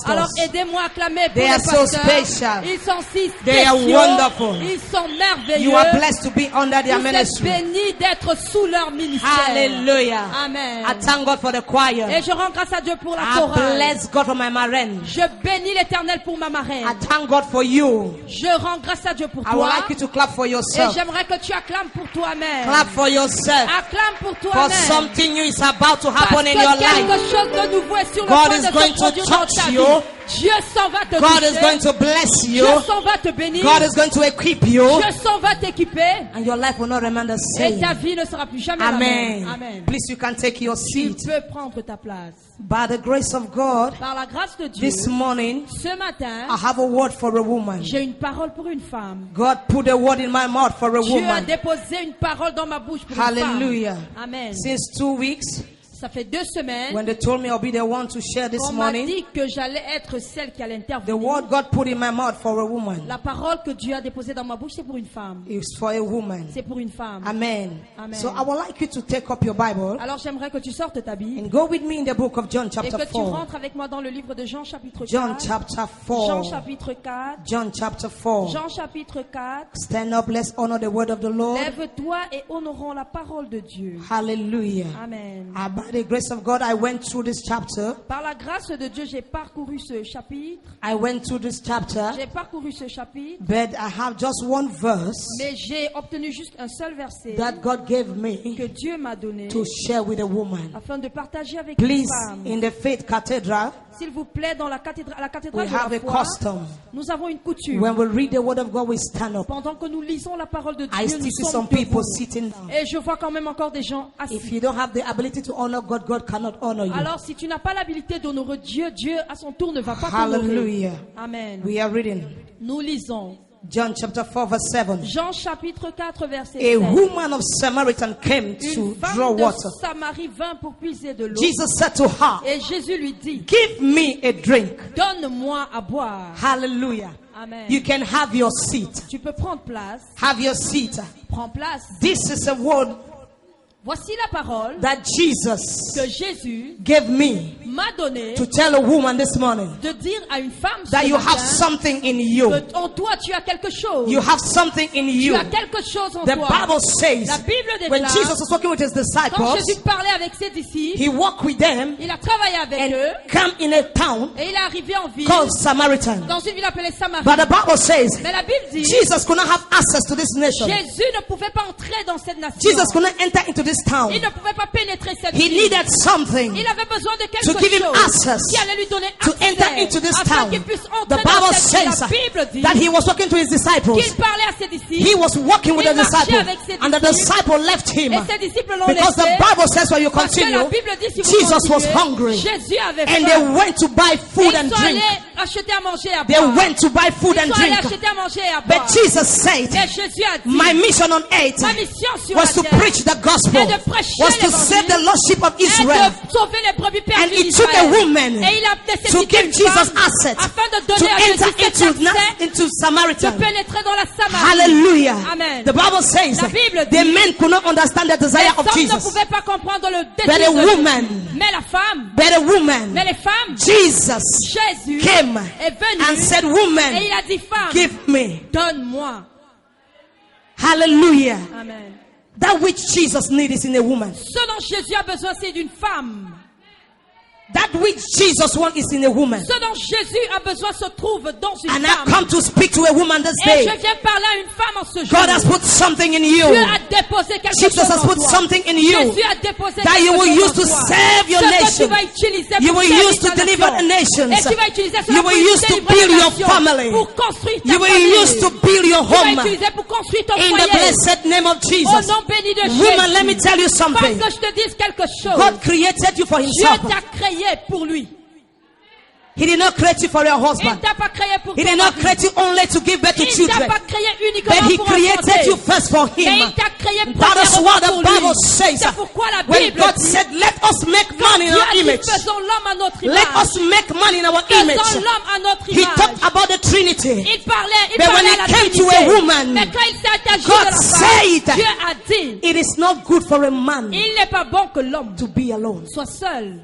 Alors aidez-moi à clamer pour They les are so pasteurs. special. Ils sont si They are spéciaux. wonderful. Ils sont merveilleux. You are blessed to be under their Vous êtes ministry. bénis d'être sous leur ministère. Hallelujah. Amen. I thank God for the choir. Et je rends grâce à Dieu pour la I chorale. bless God for my marraine. Je bénis l'Éternel pour ma marraine. I thank God for you. Je rends grâce à Dieu pour I would toi. like you to clap for Et yourself. j'aimerais que tu acclames pour toi-même. Clap for yourself. Acclame pour For toi-même. something new is about to Parce happen que in your quelque life. chose de nouveau est sur le God point is de going se to produire dans touch ta vie. you. Dieu s'en va te God is toucher. going to bless you. Dieu s'en va te bénir. God is going to equip you. Dieu s'en va t'équiper. And your life will not remain the Et same. ta vie ne sera plus jamais la même. Amen. Amen. Please, you can take your Tu seat. peux prendre ta place. By the grace of God, Par la grâce de Dieu, this morning, ce matin, I have a word for a woman. j'ai une parole pour une femme. God put a word in my mouth for a Dieu a woman. déposé une parole dans ma bouche pour Hallelujah. une femme. Amen. Since 2 weeks, Ça fait 2 semaines when they told me I'll be the one to share this qu'on m'a morning, dit que j'allais être celle qui allait the intervenir. word God put in my mouth for a woman La parole que Dieu a déposée dans ma bouche, c'est pour une femme. is for a woman. C'est pour une femme. Amen. Amen. So I would like you to take up your Bible Alors j'aimerais que tu sortes ta Bible and go with me in the book of John et chapter que tu 4. rentres avec moi dans le livre de Jean chapitre 4. John chapter Jean 4. chapitre 4. John chapter 4. Jean chapitre 4. Stand up, let's honor the word of the Lord. Lève-toi et honorons la parole de Dieu. Hallelujah. Amen. By the grace of God, I went through this chapter. Par la grâce de Dieu, j'ai parcouru ce chapitre. I went through this chapter, J'ai parcouru ce chapitre. but I have just one verse Mais j'ai obtenu juste un seul verset that God gave me que Dieu m'a donné to share with a woman. afin de partager avec Please, une femme. in the Faith Cathedral, S'il vous plaît, dans la cathédrale we de have la a foi, custom. nous avons une coutume. When we read the word of God, we stand up. Pendant que nous lisons la parole de I Dieu, still nous see sommes some people debout. sitting down. Et je vois quand même encore des gens assis. If you don't have the ability to honor God, God cannot honor you. Alors, si tu n'as pas l'habilité d'honorer Dieu, Dieu à son tour ne va pas t'honorer. Hallelujah. Amen. We are reading Nous lisons John chapter 4 verse 7. Jean chapitre 4 verset A 7. woman of Samaritan came to Une draw femme de water. Samarie vint pour puiser de l'eau. Jesus said to her, Et Jésus lui dit, give me a drink. donne-moi à boire. Hallelujah. Amen. You can have your seat. Tu peux prendre place. Have your seat. Prends place. This is a word Voici la parole that Jesus que Jésus gave me m'a donnée to tell a woman this morning de dire à une femme that ce you have matin something in you. que en toi tu as quelque chose. You have something in Tu you. as quelque chose en The toi. Bible says La Bible when déclare, Jesus was walking with his quand disciples, Jésus parlait avec ses disciples, he walked with them il a travaillé avec and eux come in a town et il est arrivé en ville, called Samaritan. dans une ville appelée Samarie. But the Bible says Mais la Bible dit, Jesus could not have access to this nation. Jésus ne pouvait pas entrer dans cette nation. Jesus could not enter into this town. Il ne pouvait pas pénétrer cette He ville. needed something Il avait besoin de to quelque give him chose access qui allait lui donner to accès enter into this afin town. qu'il puisse The entrer Bible dans cette ville. says La Bible dit that he was talking to his disciples. qu'il parlait à ses disciples He was walking with Il the marchait disciples, avec ses and the disciples. disciple left him et ses disciples l'ont because the laissé Bible says when you parce que la continue, Bible dit si vous Jesus was continuez, hungry Jésus avait and they faim. went to buy food Et and ils sont drink. allés acheter à manger et à They boire. went to buy food Ils and sont allés drink. acheter à manger et à boire. But Jesus said, Mais Jésus a dit, my mission on earth ma mission sur was la to terre preach the gospel, est de prêcher was to l'évangile save the lost sheep of est Israel. de sauver les brebis And perdues it took a d'Israel. woman Et il a to nécessité give une Jesus femme access afin de to donner à Jésus enter cet accès into de Samaritan. pénétrer dans la Samarie. Hallelujah. Amen. The Bible says La Bible the dit, men could not understand the les desire of hommes ne Jesus. pouvaient pas comprendre le But désir a de Jésus. woman, Mais la femme, but a woman, mais les femmes, Jesus Jésus came est venu and said, et woman, il a dit, femme, give me. donne-moi. Hallelujah. Amen. That which Jesus needs is in a woman. Ce dont Jésus a besoin, c'est d'une femme. That which Jesus wants is in a woman. Ce dont Jésus a besoin se trouve dans une And I femme. come to speak to a woman this Et day. je viens parler à une femme en ce jour. God has put something in you. Dieu a déposé quelque Jesus chose has en put toi. something in you Jésus a déposé that quelque you will chose use to en toi. serve your Ce que nation. tu vas utiliser You pour will servir use to ta deliver nation. the nations. Et tu vas utiliser cela You pour will use to délivrer build la your nation, family. pour construire ta You will famille. use to build your Tu vas home. utiliser pour construire ton In the foyer. blessed name of Au Jesus. nom béni de Woman, let me Jésus. tell you something. Parce que je te dise quelque chose. God created you for Dieu himself. t'a créé pour lui. He did not create you for your Il husband. t'a pas créé pour He ton did not mari. create you only to give birth to Il t'a children. pas créé uniquement But he pour created enfanter. you first for Mais him. il t'a créé That is premièrement what the pour Bible lui. says. C'est pourquoi la When Bible God dit, said, let us make man in Dieu our a dit, image. faisons l'homme à notre Let image. us make man in our Faisons image. l'homme à notre He image. talked about the Trinity. Il parlait But when à it la came to Trinité. a woman, Mais quand il s'est agi God de la femme, said, Dieu a dit, it is not good for a man il n'est pas bon que l'homme to be alone. soit seul.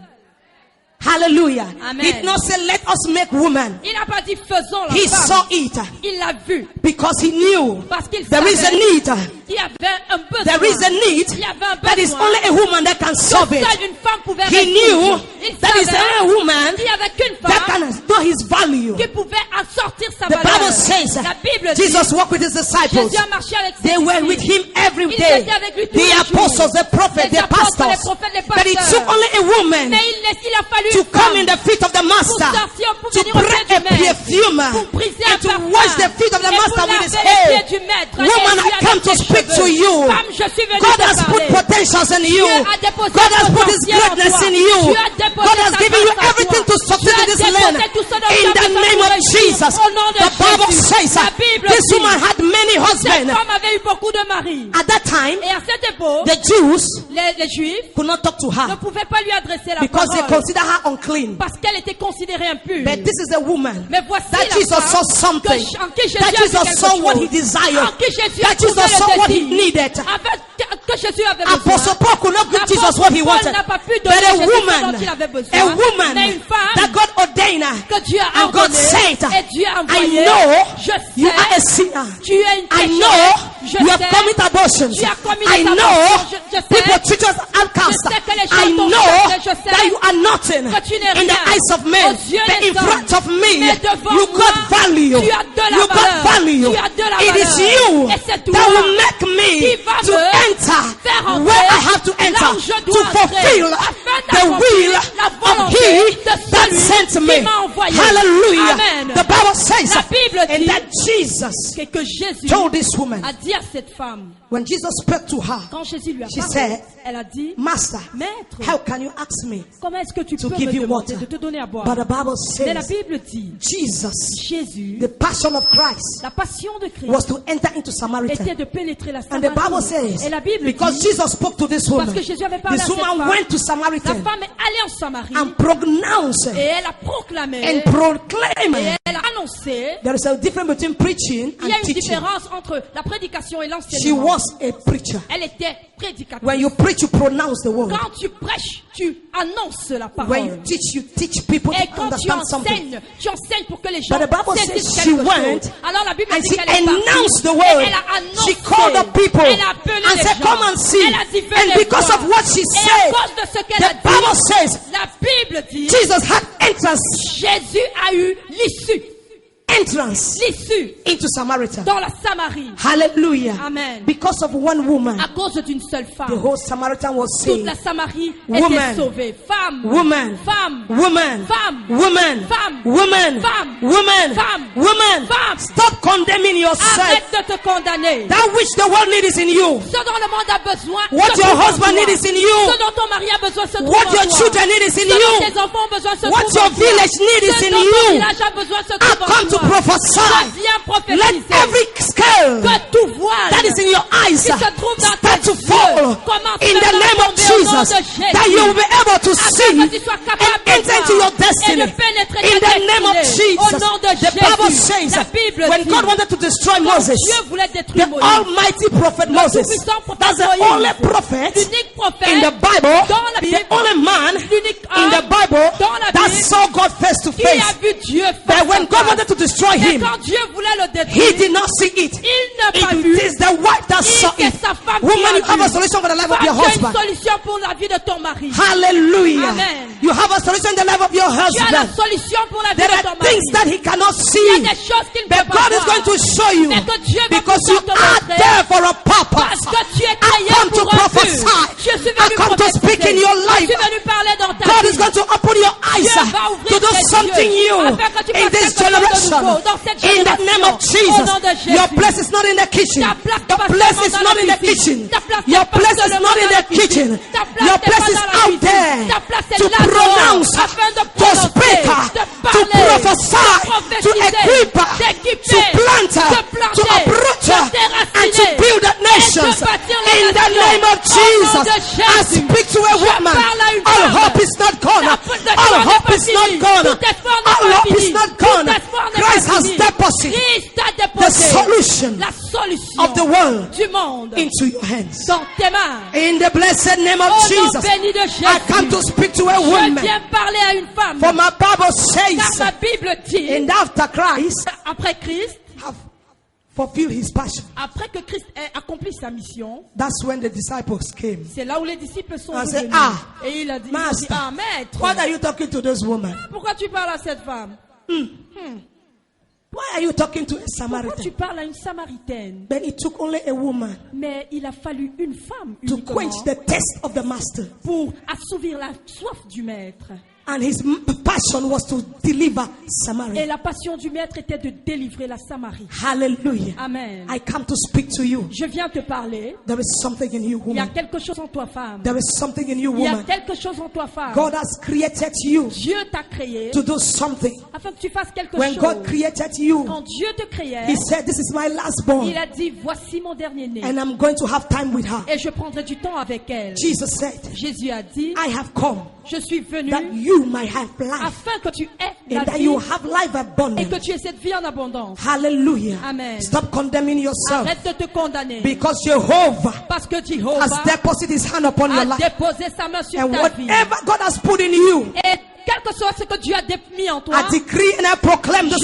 Hallelujah. Amen. He did not say, let us make woman. Il n'a pas dit faisons la He femme. saw it Il l'a vu because he knew parce qu'il there is a savait need. qu'il y avait un besoin. There is a need Il y avait un that is besoin. only a woman that can solve it. Seule une femme pouvait He knew résoudre. Il that is savait only a woman qu'il y avait qu'une that femme can know his value. qui pouvait en sortir sa The valeur. Bible says La Bible dit Jesus walked with his disciples. Jésus a marché avec ses They were with disciples. him every Ils day. étaient avec lui tous The les apostles, jours. the prophets, Les the apôtres, les pastors. prophètes, les But it pasteurs. took only a woman Mais il a fallu to une come femme in the feet of the master, sortir, pour to venir au break pied a du maître, perfume, pour briser un and to parfum, wash the feet of the et master pour with his laver les hair. pieds du maître, et Woman, lui I come avec to ses speak cheveux. to you. Femme, je suis venue God te has put parler. potentials in you. Dieu a déposé God has un put his potentiel en greatness toi. in you. Dieu a déposé God has sa given you grâce en everything toi. to succeed Dieu in a this déposé land. tout ce dont In tu as the besoin name pour of réussir. Jesus. Au nom de The Bible Jésus. says La Bible this dit, woman had many cette husbands. femme avait eu beaucoup de maris. At that time, Et à cette époque, the Jews les Juifs could not talk to ne her pouvaient pas lui adresser la because they parole consider her unclean. parce qu'elle était considérée impure. But this is a woman Mais voici that la Jesus femme saw something. en qui Jésus That a vu Jesus quelque saw what chose. he desired. En qui Jésus a That trouvé Jesus saw le what he désir. needed. En fait, que Jésus avait Apostle besoin. Paul could not give Jesus L'apôtre what he Paul wanted. n'a pas pu But donner a Jésus ce woman, dont il avait besoin. a woman Mais une femme that God ordained que Dieu a and God ordonnée said, et Dieu a I envoyé. know Je you are a sais, sinner. tu es une I pécheresse. know Je you have sais, committed abortions. tu as commis I des know abortions. Je sais. people treat you as outcasts. Je sais que les gens I t'ont know rejeté. Je sais that you are nothing que tu n'es in the rien eyes of men. aux yeux But des in front of me, Mais devant you moi, got value. tu as de la You got valeur. value. Tu as de la It is valeur. you Et c'est toi that will make me qui va to me enter faire entrer where I have to là enter où je to dois entrer, fulfill afin the d'accomplir will la of volonté He de that celui sent me. qui m'a envoyé. Hallelujah. Amen. The Bible says La Bible and dit that Jesus que Jésus told this woman, a dit à cette femme, when Jesus spoke to her, quand Jésus lui a she parlé, said, elle a dit, Master, Maître, how can you ask me comment est-ce que tu to peux give me you demander water? de te donner à boire? But the Bible Mais la says Bible dit, Jesus, Jésus, the passion of Christ, la passion de Christ was to enter into était Samaritan. de pénétrer la And the Bible Samarie. says, Et la Bible because dit, Jesus spoke to this woman, parce que Jésus avait parlé this à cette woman femme, went to la Samaritan femme est allée en Samarie and pronounced et elle a proclamé and et proclaimed. elle a annoncé. There is a difference between preaching Il y a and une teaching. différence entre la prédication et She l'enseignement. was a preacher. Elle était prédicatrice. When you preach, you pronounce the word. Quand tu prêches, tu annonces la When you parole. teach people Et to quand tu understand something. enseignes pour que les gens But the Bible saisissent says quelque she went chose. Alors la Bible and dit she qu'elle est partie. announced the Et word. elle a annoncé. She called the people Elle a appelé and les said, gens. come and see. Elle a dit, And venez because voir. of what she Et à said, cause de ce qu'elle a the Bible dit, says la Bible dit, Jesus had entrance Jésus a eu l'issue into Samaritan. dans la Samarie. Hallelujah. Amen. Because of one woman, À cause d'une seule the femme, whole Samaritan was toute saved. la Samarie Woman. était sauvée. Femme, Woman, femme, woman, femme, woman, femme, woman, femme, woman, femme, woman. femme. Stop condemning yourself. Arrête de te condamner. That which the world needs is in you. Ce dont le monde a besoin, What se your trouve en husband toi. needs is in you. Ce dont ton mari a besoin se trouve What en your toi. children need is in Ce dont you. tes enfants ont besoin se What trouve your en toi. village need is Ce in dont ton you. village a besoin se I trouve en come to toi. prophesy. Je viens Let prophétiser every scale que tout voile that is in your eyes qui se trouve dans start tes to yeux fall commence in the à name of tomber au nom Jesus. de Jésus. That you will be able to Afin see que tu sois capable and de enter into voir your destiny et de pénétrer in ta the name of destinée. Jesus. Au nom de The Bible Jésus. says La Bible when dit, God wanted to destroy quand Moses, Dieu voulait the détruire Moïse, almighty prophet Moses, tout-puissant prophète that's the Moïse, only prophet l'unique prophète in the Bible, dans la the Bible, only man l'unique in the homme Bible dans la that Bible saw God face to qui face. a vu Dieu But face when à God face. wanted to destroy Mais him, quand Dieu voulait le he détruire, did not see it. il n'a pas vu. It is the wife that saw C'est it. sa femme Woman, qui you a have vu. a solution for the life of Femme, your tu as une husband. solution pour la vie de ton mari. Hallelujah. Amen. You have a solution in the life of your Tu as la husband. solution pour la vie There de are ton mari. things that he cannot Il y a see. des choses qu'il ne But peut pas God is voir. going to show you Mais que Dieu va because you pouvoir te are montrer. there for a purpose. Parce que tu es I créé come to pour un but. prophesy. Je suis I venu come to prophétiser. speak in your life. Je suis venu parler dans ta God vie. is going to open your eyes Dieu va ouvrir to do tes something yeux new afin que tu in fasses this quelque chose de generation. nouveau dans cette In the name of génération. Au Jesus. nom de Jésus. Your place is not in the kitchen. Ta place Your n'est pas place seulement is dans not la in the cuisine. kitchen. Ta place Your n'est pas place is seulement not in dans the la cuisine. kitchen. Ta place Your n'est place pas is dans la out cuisine. there Ta place est to là dehors, pronounce, afin de to prononcer, speak, de to parler, prophesy, de to prophétiser, equip, d'équiper, to plant, de planter, to uproot, de and to déraciner, build the nations. et de bâtir les In the nations. name of Au nom Jesus, de I Jésus. speak to a Je woman. parle à une All femme. hope is not gone. All hope is not gone. All hope is not gone. Christ has deposited the solution solution of the world du monde into your hands. dans tes mains. In the blessed name of Au nom Jesus, béni de Jésus, I come to speak to a je woman. viens parler à une femme. For my Bible Car says, ma Bible dit, and after Christ après Christ, have fulfilled his passion, après que Christ ait accompli sa mission, that's when the disciples came. c'est là où les disciples sont I said, venus. ah, Et il a dit, Master, ah maître, What are you talking to this woman? pourquoi tu parles à cette femme? Why are you talking to a Pourquoi tu Samaritan? parles à une Samaritaine? Then it took only a woman Mais il a fallu une femme to uniquement quench the thirst of the master. pour assouvir la soif du maître. And his passion was to deliver Et Samaria. la passion du maître était de délivrer la Samarie. Hallelujah. Amen. I come to speak to you. Je viens te parler. There is something in you, Il y a woman. quelque chose en toi, femme. There is something in you, Il y a woman. quelque chose en toi, femme. God has created you Dieu t'a créé to do something. afin que tu fasses quelque When chose. God created you, Quand Dieu te créait, He said, This is my last born, il a dit, voici mon dernier-né. and I'm going to have time with her. Et je prendrai du temps avec elle. Jesus said, Jésus a dit, I have come je suis venu that you might have life, afin que tu aies la and that vie you have life et abundant. que tu aies cette vie en abondance. Hallelujah. Amen. Stop condemning yourself, Arrête de te condamner. because Jehovah Parce que has Jéhovah deposited his hand upon your a life. déposé sa main sur And ta vie. whatever God has put in you, Et quel que soit ce que Dieu a mis en toi, I decree and I proclaim this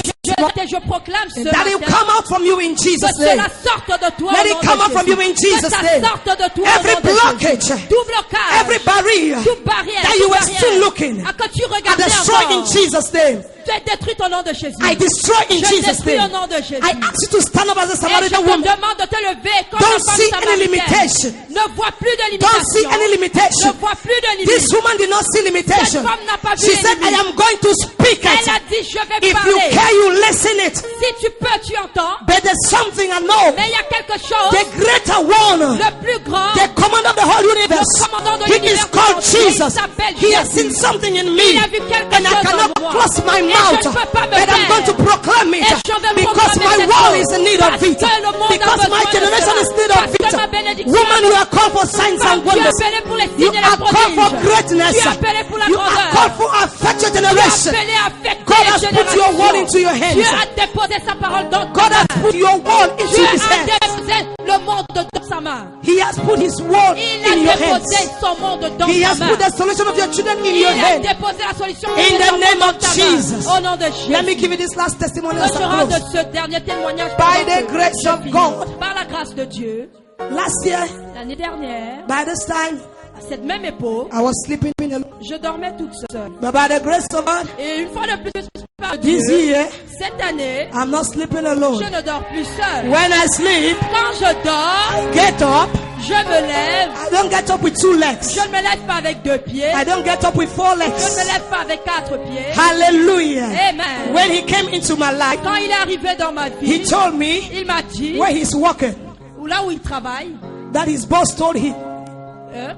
je proclame ce and that it matin come out from you in que Jesus' name. cela sorte de toi Let au it nom come de out from you in Jésus. Jesus' Que ça name. sorte de toi Every au nom de blockage, Jésus. Tout blocage, every barrier toute barrière, that toute you were barrière still looking, à que tu I regardais destroy in encore, Jesus' name. tu es détruit au nom de Jésus. I destroy in Je Jesus' détruis au name. nom de Jésus. I ask you to stand up as a Et je Samaritan te woman. demande de te lever comme Don't la femme see any limitation. samaritaine. Ne vois plus de Don't see any limitation. limitation. Ne vois plus de This limitation. woman did not see limitation. Cette femme n'a pas vu She les said, I limites. am going to speak Elle a it. dit, je vais If you parler. care, you listen it. Si tu peux, tu entends. But there's something I know. Mais il y a quelque chose, The greater one, le plus grand, the commander of the whole universe, le commandant de he is l'univers called entier, il Jesus. s'appelle He has Jésus. seen something in me, Il a vu quelque and I chose cannot en moi. close my Et mouth. je ne peux pas me But I'm taire. going to proclaim it, Et je vais because proclamer my cette world chose. is in need of Parce it. que le monde a Because my besoin de generation cela. is in need of Parce que it. ma bénédiction Woman, you are called for signs and Comme tu es wonders. appelé pour les You signes et les are called for prodiges. greatness. Tu es appelé pour la You are grandeur. called for affected Tu es generation. appelé à affecter God les has put your word into your générations. Dieu hands. a déposé sa parole dans God has put your word into Dieu his a hands. déposé le monde dans sa main. He has put his word Il a in your déposé hands. son monde dans He sa has main. put the solution of your children in Il your a hands. déposé la solution In de the ton name monde of dans ta main. Jesus. Au nom de Jésus. Let me give you this last testimony Je as I rends de close. ce dernier témoignage By pendant the que grace je of finis. God. Par la grâce de Dieu, Last year, l'année dernière, by this time, à cette même époque, I was sleeping alone. je dormais toute seule. But by the grace of God, Et une fois de plus, par this Dieu, year, cette année, I'm not sleeping je alone. ne dors plus seule. When I sleep, Quand je dors, get up. je me lève. I don't get up with 2 legs. Je ne me lève pas avec 2 pieds. I don't get up with 4 Je ne legs. me lève pas avec 4 pieds. Hallelujah. Amen. When he came into my life, Quand il est arrivé dans ma he vie, told me il m'a dit, where he's working, ou là où il travaille, that his boss told him,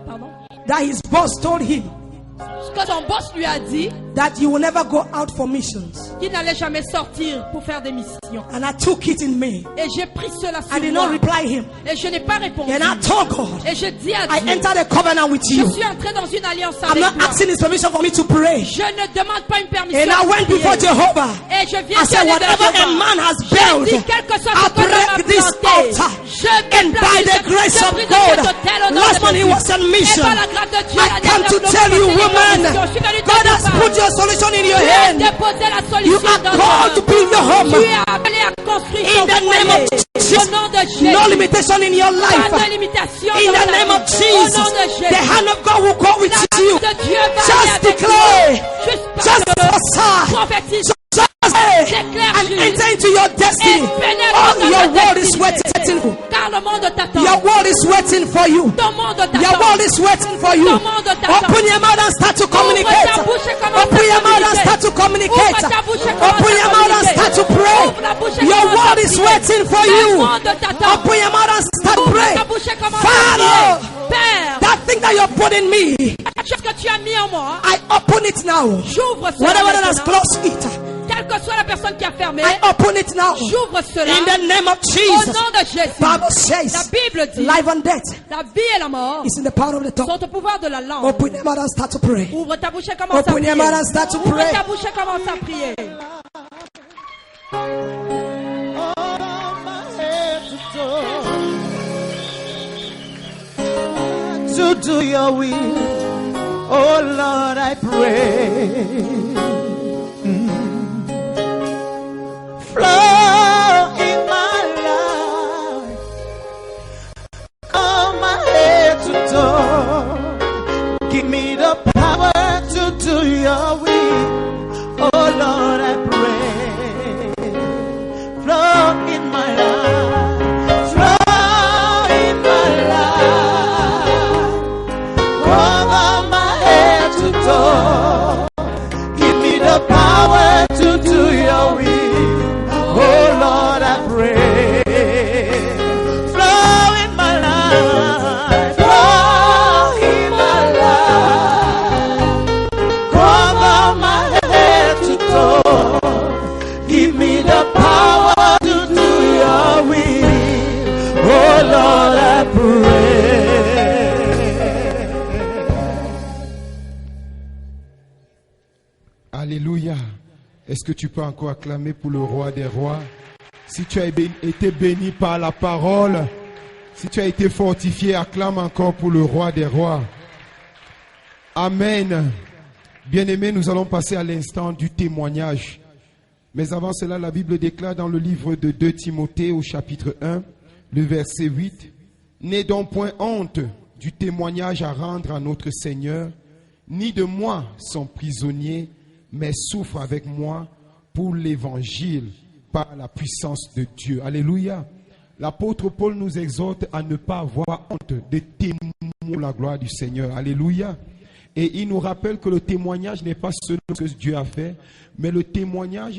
pardon, that his boss told him ce que son boss lui a dit, that you will never go out for missions. qu'il n'allait jamais sortir pour faire des missions. And I took it in me. Et j'ai pris cela I sur did moi. not reply him. Et je n'ai pas répondu. And I told God, Et je dis à I Dieu, entered a covenant with je you. suis entré dans une alliance I'm avec not toi. asking his permission for me to pray. Je ne demande pas une permission. And I pour went prier. before Jehovah. Et je viens I said, d'aller vers whatever a Jéhovah. man has J'ai built, dit, quel que soit I ce que l'homme a break this planté, altar. je And by the grace of God, last month he was on mission. I come to tell you, woman, God has put your solution in your hand. You are called to build your home. Tu es appelé à construire In ton the name foyer. of Jesus. Au nom de Jésus. No limitation in your life. Pas de limitation In dans the ta name vie. of Jesus. Au nom de Jésus. The hand of God will go with La you. main de Dieu va Just aller avec declare. toi. Juste Just parle. prophesy. Prophétise. Just say Déclare and juste. enter into your destiny. Et pénètre Oh, dans your ta world is destinée. waiting for you. Car le monde t'attend. Your world is waiting for you. Ton monde Your t'attend. world is waiting for you. Ton monde t'attend. Open your mouth and start to communicate. ta bouche et commence Open à your mouth and communiquer. start to communicate. Ouvre ta bouche et commence Open à your mouth and communiquer. start to pray. Ouvre la bouche et Your commence à world is prier. waiting for Le you. monde t'attend. Open your mouth and start to Ouvre pray. ta bouche et commence à Father, prier. Père, that thing that you're putting in me, la chose que tu as mis en moi, I open it now. j'ouvre cela Whatever that has maintenant. closed it, Quelle que soit la personne qui a fermé, I open it now. j'ouvre cela. In the name of Au Jesus. nom de Jésus. Bible La says, Bible dit, life and death la vie et la mort is in the power of the tongue. sont au pouvoir de la langue. Open your mouth and start to pray. Ouvre ta bouche et commence à Open prier. your mouth and start to Ouvre pray. ta bouche et commence à prier. to do your will. Oh Lord, I pray. Flow in my life. Come my head to toe. Give me the power to do your will. Oh Lord, I pray. Flow in my life. Flow in my life. Cover my head to toe. Give me the power to do your will. Oh Lord, I pray. Flow in my life. Flow in my life. Cover my head to toe. Give me the power to do your will. Oh Lord, I pray. Alléluia. Est-ce que tu peux encore acclamer pour le roi des rois? Si tu as été béni par la parole, si tu as été fortifié, acclame encore pour le roi des rois. Amen. Bien-aimés, nous allons passer à l'instant du témoignage. Mais avant cela, la Bible déclare dans le livre de 2 Timothée au chapitre 1, le verset 8, « N'aie donc point honte du témoignage à rendre à notre Seigneur, ni de moi son prisonnier, mais souffre avec moi pour l'évangile par la puissance de Dieu. » Alléluia. L'apôtre Paul nous exhorte à ne pas avoir honte de témoigner la gloire du Seigneur. Alléluia. Et il nous rappelle que le témoignage n'est pas seulement ce que Dieu a fait, mais le témoignage,